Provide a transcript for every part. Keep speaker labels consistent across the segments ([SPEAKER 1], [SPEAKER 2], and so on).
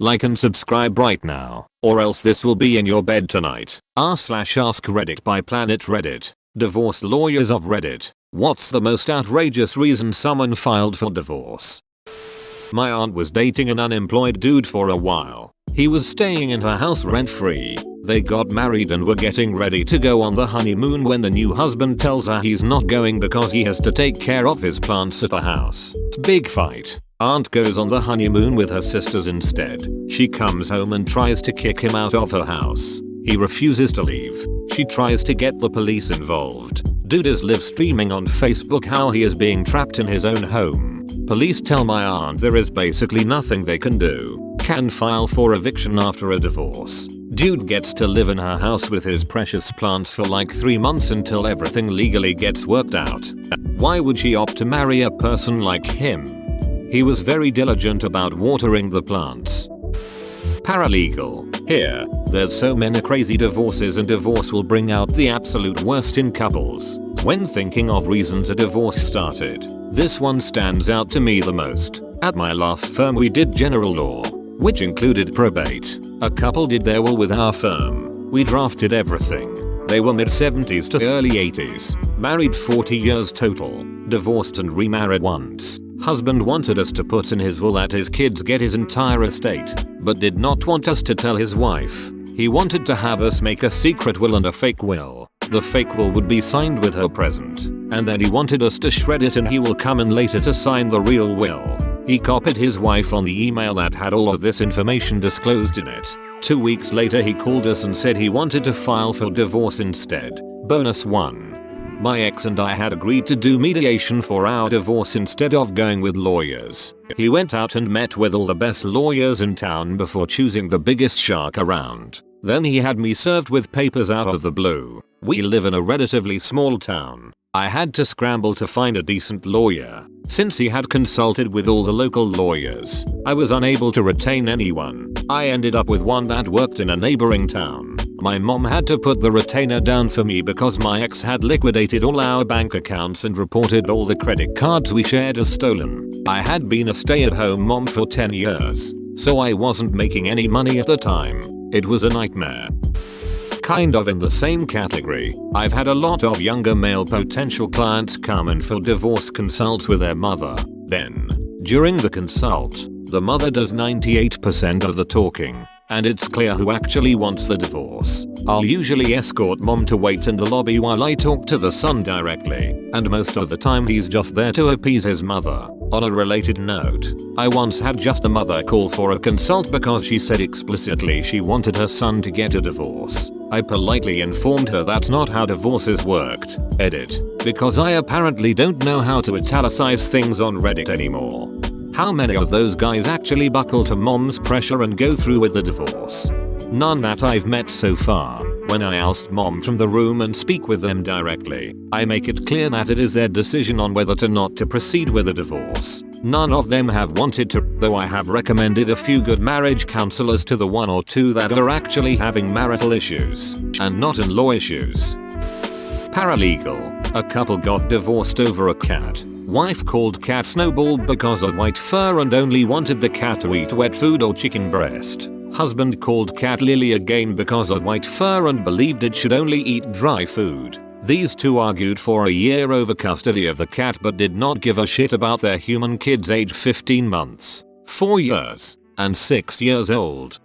[SPEAKER 1] Like and subscribe right now, or else this will be in your bed tonight. r/AskReddit by Planet Reddit. Divorce lawyers of Reddit. What's the most outrageous reason someone filed for divorce? My aunt was dating an unemployed dude for a while. He was staying in her house rent-free. They got married and were getting ready to go on the honeymoon when the new husband tells her he's not going because he has to take care of his plants at the house. Big fight. Aunt goes on the honeymoon with her sisters instead. She comes home and tries to kick him out of her house. He refuses to leave. She tries to get the police involved. Dude is live streaming on Facebook how he is being trapped in his own home. Police tell my aunt there is basically nothing they can do. Can file for eviction after a divorce. Dude gets to live in her house with his precious plants for like 3 months until everything legally gets worked out. Why would she opt to marry a person like him? He was very diligent about watering the plants. Paralegal. Here, there's so many crazy divorces, and divorce will bring out the absolute worst in couples. When thinking of reasons a divorce started, this one stands out to me the most. At my last firm we did general law, which included probate. A couple did their will with our firm. We drafted everything. They were mid-70s to early 80s, married 40 years total, divorced and remarried once. Husband wanted us to put in his will that his kids get his entire estate, but did not want us to tell his wife. He wanted to have us make a secret will and a fake will. The fake will would be signed with her present, and then he wanted us to shred it and he will come in later to sign the real will. He copied his wife on the email that had all of this information disclosed in it. 2 weeks later he called us and said he wanted to file for divorce instead. Bonus 1. My ex and I had agreed to do mediation for our divorce instead of going with lawyers. He went out and met with all the best lawyers in town before choosing the biggest shark around. Then he had me served with papers out of the blue. We live in a relatively small town. I had to scramble to find a decent lawyer. Since he had consulted with all the local lawyers, I was unable to retain anyone. I ended up with one that worked in a neighboring town. My mom had to put the retainer down for me because my ex had liquidated all our bank accounts and reported all the credit cards we shared as stolen. I had been a stay-at-home mom for 10 years, so I wasn't making any money at the time. It was a nightmare. Kind of in the same category, I've had a lot of younger male potential clients come in for divorce consults with their mother. Then, during the consult, the mother does 98% of the talking, and it's clear who actually wants the divorce. I'll usually escort mom to wait in the lobby while I talk to the son directly, and most of the time he's just there to appease his mother. On a related note, I once had just a mother call for a consult because she said explicitly she wanted her son to get a divorce. I politely informed her that's not how divorces worked. Edit. Because I apparently don't know how to italicize things on Reddit anymore. How many of those guys actually buckle to mom's pressure and go through with the divorce? None that I've met so far. When I oust mom from the room and speak with them directly, I make it clear that it is their decision on whether or not to proceed with a divorce. None of them have wanted to, though I have recommended a few good marriage counselors to the one or two that are actually having marital issues, and not in-law issues. Paralegal. A couple got divorced over a cat. Wife called cat snowballed because of white fur and only wanted the cat to eat wet food or chicken breast. Husband called cat Lily again because of white fur and believed it should only eat dry food. These two argued for a year over custody of the cat but did not give a shit about their human kids aged 15 months, 4 years, and 6 years old.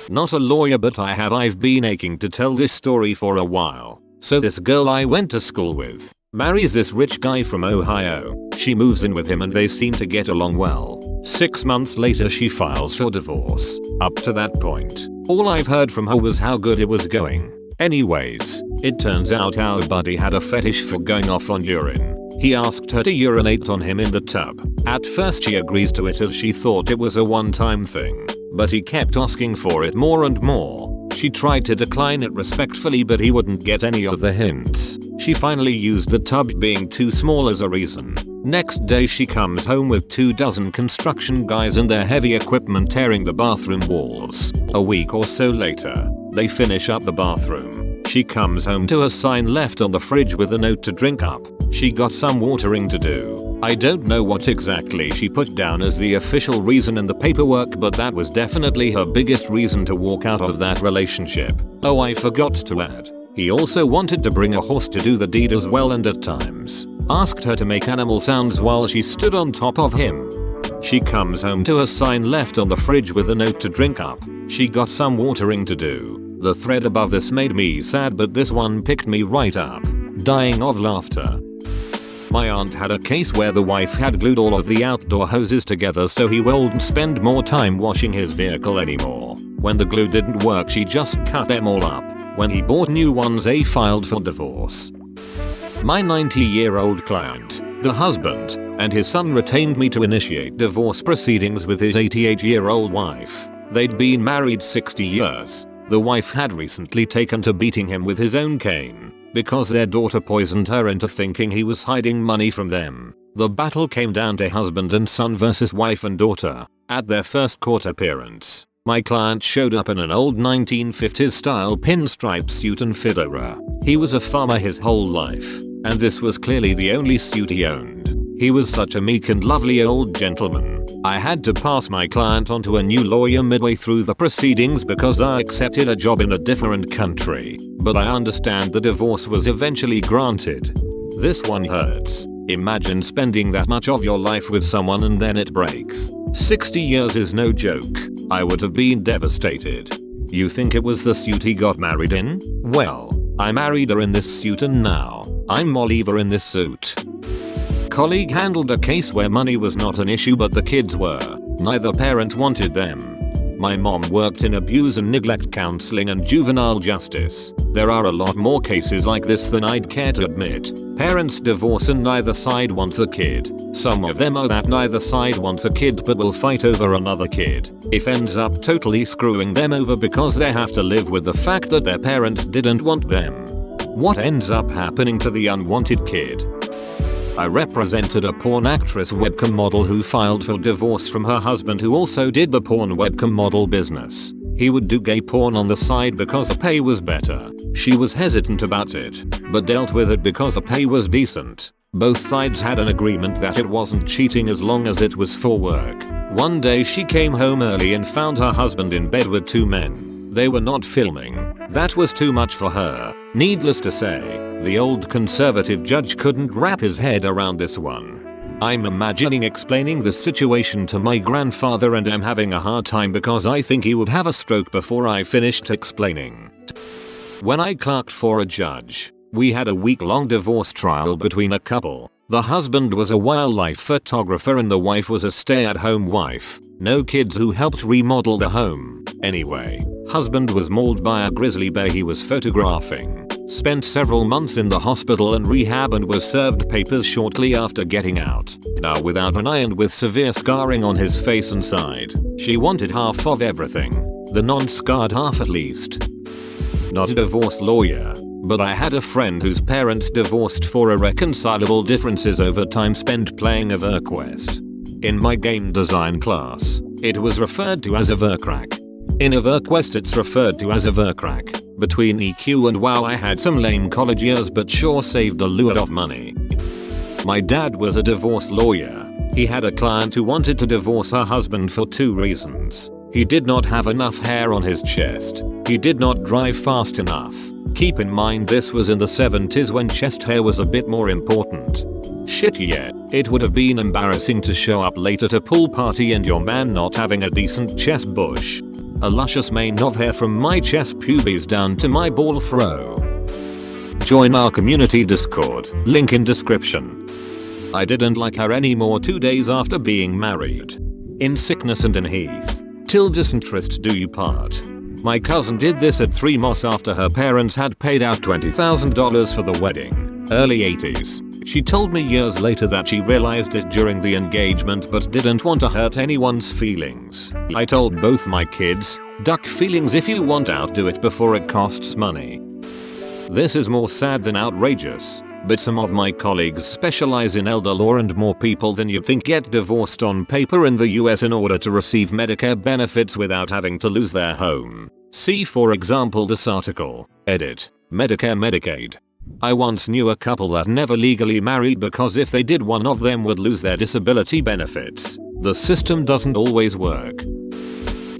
[SPEAKER 1] Not a lawyer, but I've been aching to tell this story for a while. So this girl I went to school with marries this rich guy from Ohio. She moves in with him and they seem to get along well. 6 months later she files for divorce. Up to that point, all I've heard from her was how good it was going. Anyways, it turns out our buddy had a fetish for going off on urine. He asked her to urinate on him in the tub. At first she agrees to it as she thought it was a one-time thing, but he kept asking for it more and more. She tried to decline it respectfully but he wouldn't get any of the hints. She finally used the tub being too small as a reason. Next day she comes home with 24 construction guys and their heavy equipment tearing the bathroom walls. A week or so later, they finish up the bathroom. She comes home to a sign left on the fridge with a note to drink up. She got some watering to do. I don't know what exactly she put down as the official reason in the paperwork, but that was definitely her biggest reason to walk out of that relationship. Oh, I forgot to add, he also wanted to bring a horse to do the deed as well, and at times asked her to make animal sounds while she stood on top of him. She comes home to a sign left on the fridge with a note to drink up. She got some watering to do. The thread above this made me sad, but this one picked me right up, dying of laughter. My aunt had a case where the wife had glued all of the outdoor hoses together so he wouldn't spend more time washing his vehicle anymore. When the glue didn't work, she just cut them all up. When he bought new ones, they filed for divorce. My 90-year-old client, the husband, and his son retained me to initiate divorce proceedings with his 88-year-old wife. They'd been married 60 years. The wife had recently taken to beating him with his own cane because their daughter poisoned her into thinking he was hiding money from them. The battle came down to husband and son versus wife and daughter. At their first court appearance, my client showed up in an old 1950s style pinstripe suit and fedora. He was a farmer his whole life, and this was clearly the only suit he owned. He was such a meek and lovely old gentleman. I had to pass my client on to a new lawyer midway through the proceedings because I accepted a job in a different country, but I understand the divorce was eventually granted. This one hurts. Imagine spending that much of your life with someone and then it breaks. 60 years is no joke. I would have been devastated. You think it was the suit he got married in? Well, I married her in this suit and now I'm Oliver in this suit. Colleague handled a case where money was not an issue but the kids were. Neither parent wanted them. My mom worked in abuse and neglect counseling and juvenile justice. There are a lot more cases like this than I'd care to admit. Parents divorce and neither side wants a kid. Some of them are that neither side wants a kid but will fight over another kid. If ends up totally screwing them over because they have to live with the fact that their parents didn't want them. What ends up happening to the unwanted kid? I represented a porn actress webcam model who filed for divorce from her husband, who also did the porn webcam model business. He would do gay porn on the side because the pay was better. She was hesitant about it, but dealt with it because the pay was decent. Both sides had an agreement that it wasn't cheating as long as it was for work. One day she came home early and found her husband in bed with two men. They were not filming. That was too much for her. Needless to say, the old conservative judge couldn't wrap his head around this one. I'm imagining explaining the situation to my grandfather and I'm having a hard time because I think he would have a stroke before I finished explaining. When I clerked for a judge, we had a week-long divorce trial between a couple. The husband was a wildlife photographer and the wife was a stay-at-home wife. No kids, who helped remodel the home. Anyway, husband was mauled by a grizzly bear he was photographing. Spent several months in the hospital and rehab and was served papers shortly after getting out. Now without an eye and with severe scarring on his face and side. She wanted half of everything. The non-scarred half at least. Not a divorce lawyer, but I had a friend whose parents divorced for irreconcilable differences over time spent playing EverQuest. In my game design class, it was referred to as EverCrack. In EverQuest it's referred to as EverCrack. Between EQ and WoW I had some lame college years but sure saved a lot of money. My dad was a divorce lawyer. He had a client who wanted to divorce her husband for two reasons. He did not have enough hair on his chest. He did not drive fast enough. Keep in mind this was in the 70s when chest hair was a bit more important. Shit, yeah, it would have been embarrassing to show up late at a pool party and your man not having a decent chest bush. A luscious mane of hair from my chest pubes down to my ball throw. Join our community Discord, link in description. I didn't like her anymore 2 days after being married. In sickness and in heath, till disinterest do you part. My cousin did this at 3 months after her parents had paid out $20,000 for the wedding. Early 80s. She told me years later that she realized it during the engagement but didn't want to hurt anyone's feelings. I told both my kids, duck feelings if you want out, do it before it costs money. This is more sad than outrageous, but some of my colleagues specialize in elder law and more people than you'd think get divorced on paper in the US in order to receive Medicare benefits without having to lose their home. See for example this article. Edit. Medicare Medicaid. I once knew a couple that never legally married because if they did, one of them would lose their disability benefits. The system doesn't always work.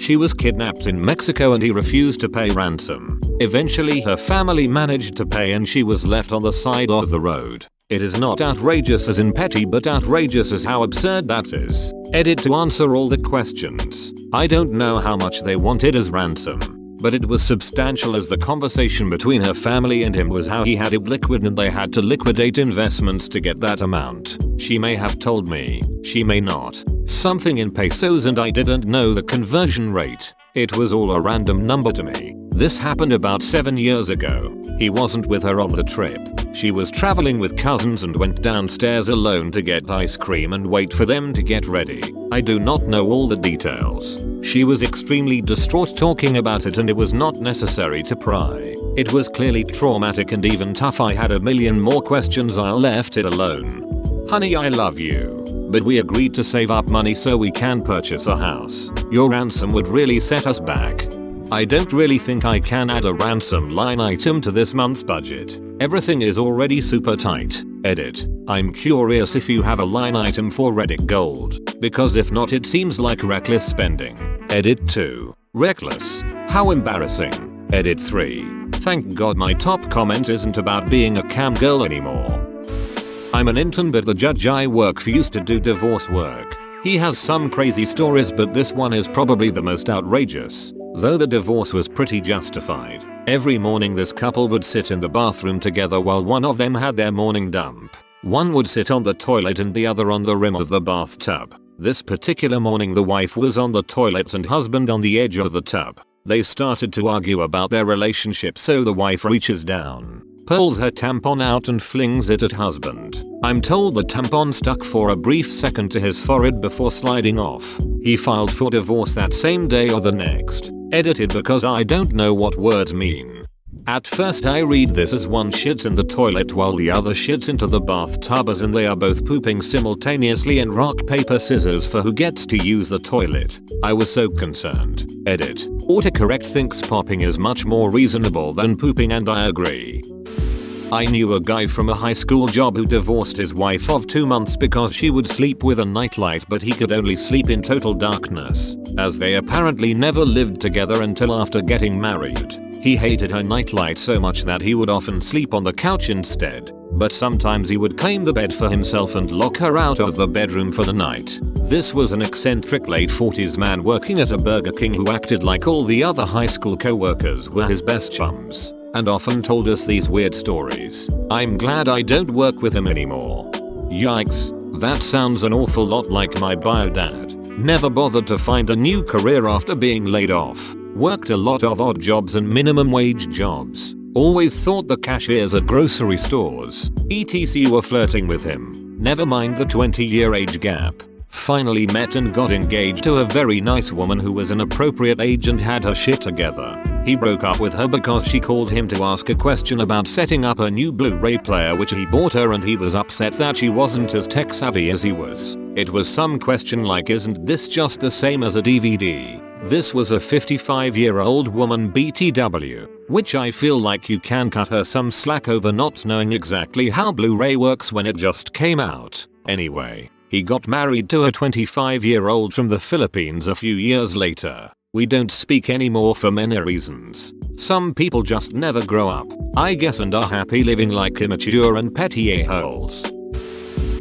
[SPEAKER 1] She was kidnapped in Mexico and he refused to pay ransom. Eventually her family managed to pay and she was left on the side of the road. It is not outrageous as in petty, but outrageous as how absurd that is. Edit to answer all the questions. I don't know how much they wanted as ransom, but it was substantial as the conversation between her family and him was how he had it liquid and they had to liquidate investments to get that amount. She may have told me, she may not, something in pesos and I didn't know the conversion rate. It was all a random number to me. This happened about 7 years ago. He wasn't with her on the trip. She was traveling with cousins and went downstairs alone to get ice cream and wait for them to get ready. I do not know all the details. She was extremely distraught talking about it and it was not necessary to pry. It was clearly traumatic and even tough. I had a million more questions. I left it alone. Honey, I love you, but we agreed to save up money so we can purchase a house. Your ransom would really set us back. I don't really think I can add a ransom line item to this month's budget. Everything is already super tight. Edit. I'm curious if you have a line item for Reddit Gold, because if not it seems like reckless spending. Edit 2. Reckless. How embarrassing. Edit 3. Thank God my top comment isn't about being a cam girl anymore. I'm an intern, but the judge I work for used to do divorce work. He has some crazy stories, but this one is probably the most outrageous. Though the divorce was pretty justified. Every morning this couple would sit in the bathroom together while one of them had their morning dump. One would sit on the toilet and the other on the rim of the bathtub. This particular morning the wife was on the toilet and husband on the edge of the tub. They started to argue about their relationship, so the wife reaches down, pulls her tampon out and flings it at husband. I'm told the tampon stuck for a brief second to his forehead before sliding off. He filed for divorce that same day or the next. Edited because I don't know what words mean. At first I read this as one shits in the toilet while the other shits into the bathtub, as in they are both pooping simultaneously, and rock paper scissors for who gets to use the toilet. I was so concerned. Edit. Autocorrect thinks popping is much more reasonable than pooping, and I agree. I knew a guy from a high school job who divorced his wife of 2 months because she would sleep with a nightlight, but he could only sleep in total darkness, as they apparently never lived together until after getting married. He hated her nightlight so much that he would often sleep on the couch instead, but sometimes he would claim the bed for himself and lock her out of the bedroom for the night. This was an eccentric late 40s man working at a Burger King who acted like all the other high school co-workers were his best chums, and often told us these weird stories. I'm glad I don't work with him anymore. Yikes, that sounds an awful lot like my bio dad. Never bothered to find a new career after being laid off. Worked a lot of odd jobs and minimum wage jobs. Always thought the cashiers at grocery stores, etc. were flirting with him. Never mind the 20-year age gap. Finally met and got engaged to a very nice woman who was an appropriate age and had her shit together. He broke up with her because she called him to ask a question about setting up a new Blu-ray player which he bought her, and he was upset that she wasn't as tech savvy as he was. It was some question like, isn't this just the same as a DVD? This was a 55-year-old woman BTW, which I feel like you can cut her some slack over not knowing exactly how Blu-ray works when it just came out. Anyway, he got married to a 25-year-old from the Philippines a few years later. We don't speak anymore for many reasons. Some people just never grow up, I guess, and are happy living like immature and petty a-holes.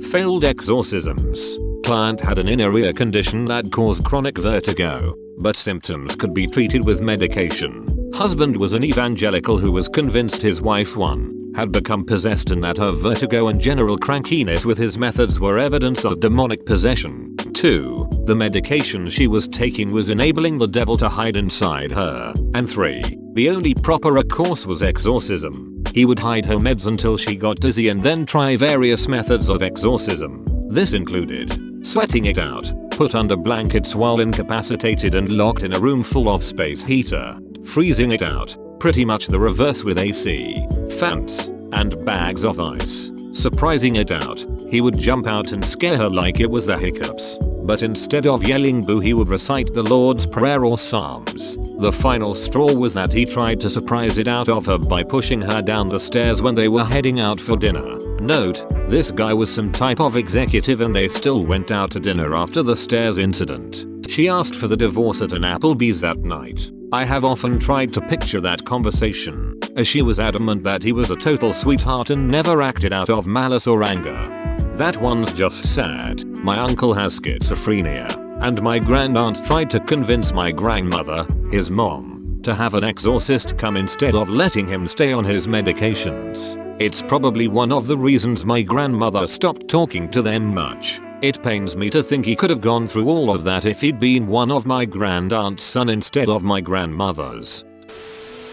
[SPEAKER 1] Failed exorcisms. Client had an inner ear condition that caused chronic vertigo, but symptoms could be treated with medication. Husband was an evangelical who was convinced his wife 1 had become possessed and that her vertigo and general crankiness with his methods were evidence of demonic possession. 2. The medication she was taking was enabling the devil to hide inside her. And 3. The only proper recourse was exorcism. He would hide her meds until she got dizzy and then try various methods of exorcism. This included sweating it out, put under blankets while incapacitated and locked in a room full of space heater, freezing it out, pretty much the reverse with AC, fans, and bags of ice, surprising it out. He would jump out and scare her like it was the hiccups, but instead of yelling boo he would recite the Lord's Prayer or Psalms. The final straw was that he tried to surprise it out of her by pushing her down the stairs when they were heading out for dinner. Note, this guy was some type of executive and they still went out to dinner after the stairs incident. She asked for the divorce at an Applebee's that night. I have often tried to picture that conversation, as she was adamant that he was a total sweetheart and never acted out of malice or anger. That one's just sad. My uncle has schizophrenia, and my grandaunt tried to convince my grandmother, his mom, to have an exorcist come instead of letting him stay on his medications. It's probably one of the reasons my grandmother stopped talking to them much. It pains me to think he could have gone through all of that if he'd been one of my grandaunt's son instead of my grandmother's.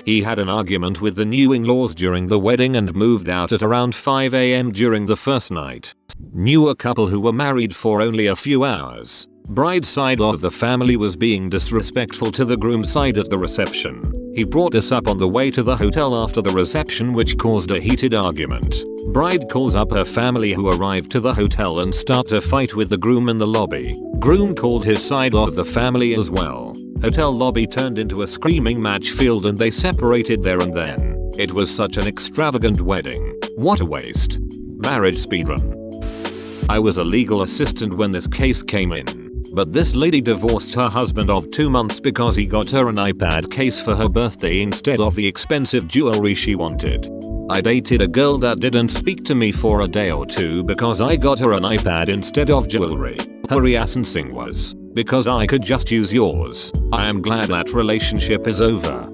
[SPEAKER 1] He had an argument with the new in-laws during the wedding and moved out at around 5 AM during the first night. Knew a couple who were married for only a few hours. Bride's side of the family was being disrespectful to the groom's side at the reception. He brought us up on the way to the hotel after the reception, which caused a heated argument. Bride calls up her family who arrived to the hotel and start a fight with the groom in the lobby. Groom called his side of the family as well. Hotel lobby turned into a screaming match field and they separated there and then. It was such an extravagant wedding. What a waste. Marriage speedrun. I was a legal assistant when this case came in. But this lady divorced her husband of 2 months because he got her an iPad case for her birthday instead of the expensive jewelry she wanted. I dated a girl that didn't speak to me for a day or two because I got her an iPad instead of jewelry. Her reassuncing was, because I could just use yours. I am glad that relationship is over.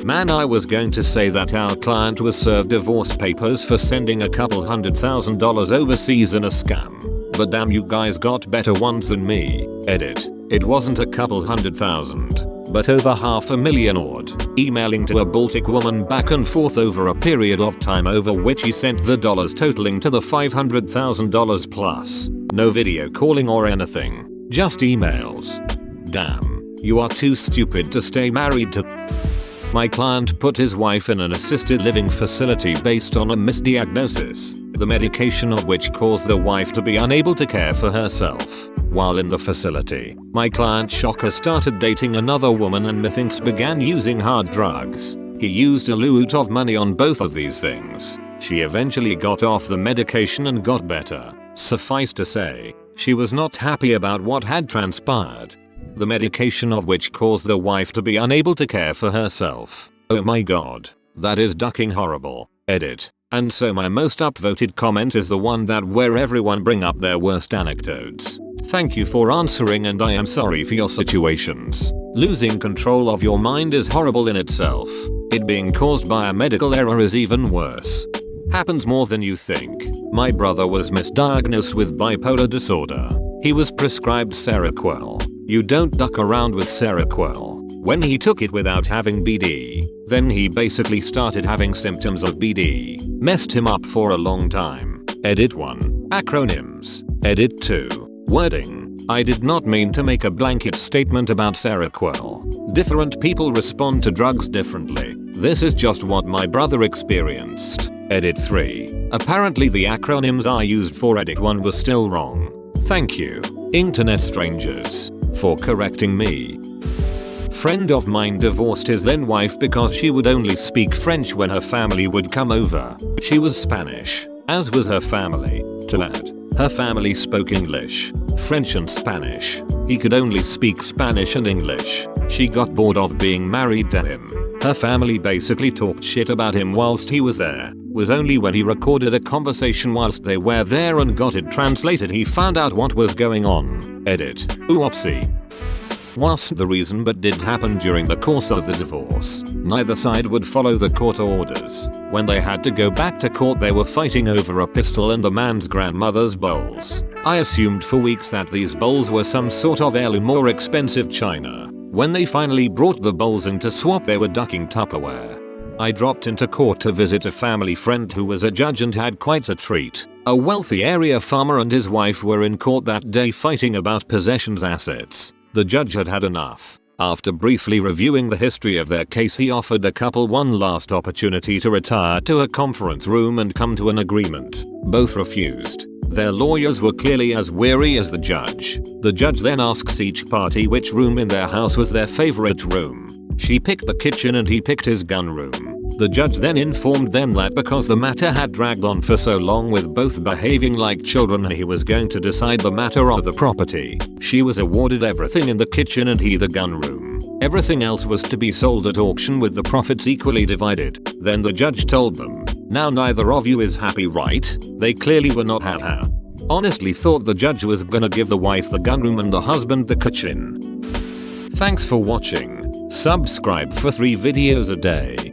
[SPEAKER 1] Man, I was going to say that our client was served divorce papers for sending a couple $100,000 overseas in a scam. But damn, you guys got better ones than me. Edit. It wasn't a couple $100,000, but over $500,000 odd. Emailing to a Baltic woman back and forth over a period of time over which he sent the dollars totaling to the $500,000 plus. No video calling or anything. Just emails. Damn. You are too stupid to stay married to. My client put his wife in an assisted living facility based on a misdiagnosis, the medication of which caused the wife to be unable to care for herself. While in the facility, my client shocker started dating another woman and methinks began using hard drugs. He used a loot of money on both of these things. She eventually got off the medication and got better. Suffice to say, she was not happy about what had transpired. The medication of which caused the wife to be unable to care for herself. Oh my god. That is ducking horrible. Edit. And so my most upvoted comment is the one that where everyone bring up their worst anecdotes. Thank you for answering and I am sorry for your situations. Losing control of your mind is horrible in itself. It being caused by a medical error is even worse. Happens more than you think. My brother was misdiagnosed with bipolar disorder. He was prescribed Seroquel. You don't duck around with Seroquel. When he took it without having BD, then he basically started having symptoms of BD. Messed him up for a long time. Edit 1. Acronyms. Edit 2. Wording. I did not mean to make a blanket statement about Seroquel. Different people respond to drugs differently. This is just what my brother experienced. Edit 3. Apparently the acronyms I used for edit 1 were still wrong. Thank you, internet strangers, for correcting me. Friend of mine divorced his then wife because she would only speak French when her family would come over. She was Spanish, as was her family. To add, her family spoke English, French and Spanish. He could only speak Spanish and English. She got bored of being married to him. Her family basically talked shit about him whilst he was there. Was only when he recorded a conversation whilst they were there and got it translated he found out what was going on. Edit. Oopsie. Wasn't the reason but did happen during the course of the divorce. Neither side would follow the court orders. When they had to go back to court they were fighting over a pistol and the man's grandmother's bowls. I assumed for weeks that these bowls were some sort of heirloom or expensive china. When they finally brought the bowls in to swap they were ducking Tupperware. I dropped into court to visit a family friend who was a judge and had quite a treat. A wealthy area farmer and his wife were in court that day fighting about possessions assets. The judge had had enough. After briefly reviewing the history of their case he offered the couple one last opportunity to retire to a conference room and come to an agreement. Both refused. Their lawyers were clearly as weary as the judge. The judge then asks each party which room in their house was their favorite room. She picked the kitchen and he picked his gun room. The judge then informed them that because the matter had dragged on for so long with both behaving like children, he was going to decide the matter of the property. She was awarded everything in the kitchen and he the gun room. Everything else was to be sold at auction with the profits equally divided. Then the judge told them, "Now neither of you is happy, right?" They clearly were not happy. Honestly thought the judge was gonna give the wife the gun room and the husband the kitchen. Thanks for watching. Subscribe for 3 videos a day.